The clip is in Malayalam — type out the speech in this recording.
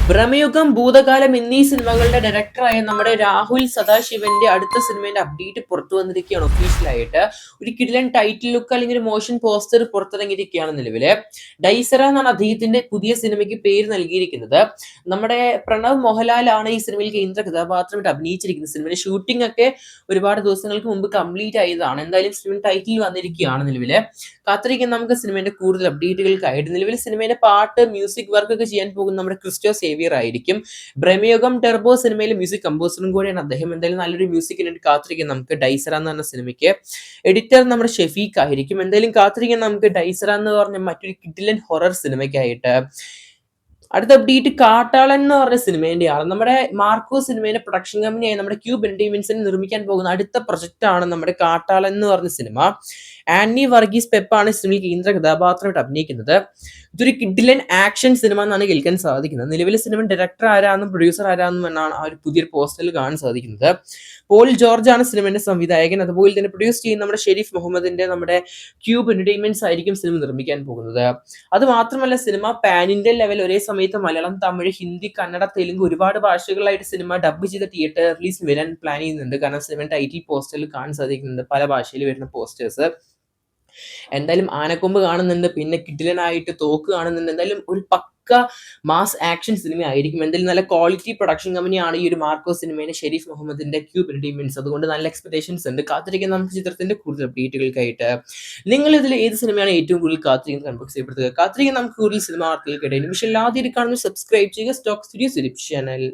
ഭ്രമയുഗം, ഭൂതകാലം എന്നീ സിനിമകളുടെ ഡയറക്ടറായ നമ്മുടെ രാഹുൽ സദാശിവന്റെ അടുത്ത സിനിമയുടെ അപ്ഡേറ്റ് പുറത്തു വന്നിരിക്കുകയാണ് ഒഫീഷ്യലായിട്ട്. ഒരു കിടിലൻ ടൈറ്റിൽ ലുക്ക് അല്ലെങ്കിൽ ഒരു മോഷൻ പോസ്റ്റർ പുറത്തിറങ്ങിയിരിക്കുകയാണ് നിലവില്. ഡൈസറ എന്നാണ് അദ്ദേഹത്തിന്റെ പുതിയ സിനിമയ്ക്ക് പേര് നൽകിയിരിക്കുന്നത്. നമ്മുടെ പ്രണവ് മോഹൻലാലാണ് ഈ സിനിമയിൽ കേന്ദ്ര കഥാപാത്രമായിട്ട് അഭിനയിച്ചിരിക്കുന്നത്. സിനിമയുടെ ഷൂട്ടിംഗ് ഒക്കെ ഒരുപാട് ദിവസങ്ങൾക്ക് മുമ്പ് കംപ്ലീറ്റ് ആയതാണ്. എന്തായാലും സിനിമ ടൈറ്റിൽ വന്നിരിക്കുകയാണ് നിലവില്. കാത്തിരിക്കാൻ നമുക്ക് സിനിമയുടെ കൂടുതൽ അപ്ഡേറ്റുകൾക്കായിട്ട്. നിലവിൽ സിനിമയുടെ പാട്ട്, മ്യൂസിക് വർക്ക് ഒക്കെ ചെയ്യാൻ പോകുന്ന നമ്മുടെ ക്രിസ്റ്റോ സേവിയർ ആയിരിക്കും. ഭ്രമയുഗം ടെർബോ സിനിമയിലെ മ്യൂസിക് കമ്പോസറും കൂടിയാണ് അദ്ദേഹം. എന്തായാലും നല്ലൊരു മ്യൂസിക്കിന് വേണ്ടി കാത്തിരിക്കാം നമുക്ക് ഡൈസറ എന്ന് പറഞ്ഞ സിനിമയ്ക്ക്. എഡിറ്റർ നമ്മുടെ ഷെഫീഖ് ആയിരിക്കും. എന്തായാലും കാത്തിരിക്കാം നമുക്ക് ഡൈസറ എന്ന് പറഞ്ഞ മറ്റൊരു കിഡിലൻ ഹൊറർ സിനിമയ്ക്കായിട്ട്. അടുത്ത അപ്ഡേറ്റ് കാട്ടാളൻ എന്ന് പറഞ്ഞ സിനിമേന്റെയാണ്. നമ്മുടെ മാർക്കോ സിനിമയുടെ പ്രൊഡക്ഷൻ കമ്പനിയായ നമ്മുടെ ക്യൂബ് എന്റർടൈൻമെന്റ്സിന് നിർമ്മിക്കാൻ പോകുന്ന അടുത്ത പ്രൊജക്ട് ആണ് നമ്മുടെ കാട്ടാളൻ എന്ന് പറഞ്ഞ സിനിമ. ആന്നി വർഗീസ് പെപ്പാണ് സിനിമയിൽ കേന്ദ്ര കഥാപാത്രമായിട്ട് അഭിനയിക്കുന്നത്. ഇതൊരു കിഡിലൻ ആക്ഷൻ സിനിമ എന്നാണ് കേൾക്കാൻ സാധിക്കുന്നത്. നിലവിലെ സിനിമ ഡയറക്ടർ ആരാന്നും പ്രൊഡ്യൂസർ ആരാന്നും എന്നാണ് ആ ഒരു പുതിയൊരു പോസ്റ്ററിൽ കാണാൻ സാധിക്കുന്നത്. പോൾ ജോർജ് ആണ് സിനിമയുടെ സംവിധായകൻ. അതുപോലെ തന്നെ പ്രൊഡ്യൂസ് ചെയ്യുന്ന നമ്മുടെ ഷെരീഫ് മുഹമ്മദിന്റെ നമ്മുടെ ക്യൂബ് എന്റർടൈൻമെന്റ്സ് ആയിരിക്കും സിനിമ നിർമ്മിക്കാൻ പോകുന്നത്. അത് മാത്രമല്ല സിനിമ പാൻ ഇന്ത്യൻ ലെവൽ ഒരേ സമയത്ത് മലയാളം, തമിഴ്, ഹിന്ദി, കന്നഡ, തെലുങ്ക് ഒരുപാട് ഭാഷകളായിട്ട് സിനിമ ഡബ് ചെയ്ത തിയേറ്റർ റിലീസ് വരാൻ പ്ലാൻ ചെയ്യുന്നുണ്ട്. കാരണം സിനിമ ടൈറ്റിൽ പോസ്റ്ററിൽ കാണാൻ സാധിക്കുന്നുണ്ട് പല ഭാഷയിൽ വരുന്ന പോസ്റ്റേഴ്സ്. എന്തായാലും ആനക്കൊമ്പ് കാണുന്നുണ്ട്, പിന്നെ കിഡിലനായിട്ട് തോക്ക് കാണുന്നുണ്ട്. എന്തായാലും ഒരു പക്ക മാസ് ആക്ഷൻ സിനിമ ആയിരിക്കും. എന്തായാലും നല്ല ക്വാളിറ്റി പ്രൊഡക്ഷൻ കമ്പനിയാണ് ഈ ഒരു മാർക്കോ സിനിമയുടെ ഷെരീഫ് മുഹമ്മദിന്റെ ക്യൂബ് എന്റർടൈൻമെന്റ്സ്. അതുകൊണ്ട് നല്ല എക്സ്പെക്ടേഷൻസ് ഉണ്ട്. കാത്തിരിക്കാൻ നമുക്ക് ചിത്രത്തിന്റെ കൂടുതൽ അപ്ഡേറ്റുകൾക്കായിട്ട്. നിങ്ങൾ ഇതിൽ ഏത് സിനിമയാണ് ഏറ്റവും കൂടുതൽ കാത്തിരിക്കുന്നത് കൺബോക്സ് ചെയ്യപ്പെടുത്തുക. കാത്തിരിക്കാൻ നമുക്ക് കൂടുതൽ സിനിമ വാർത്തകൾക്കിടയിൽ. പക്ഷേ എല്ലാവരും കാണുമ്പോൾ സബ്സ്ക്രൈബ് ചെയ്യുക സ്റ്റോക്ക് സ്റ്റുഡിയോസ് യൂട്യൂബ് ചാനൽ.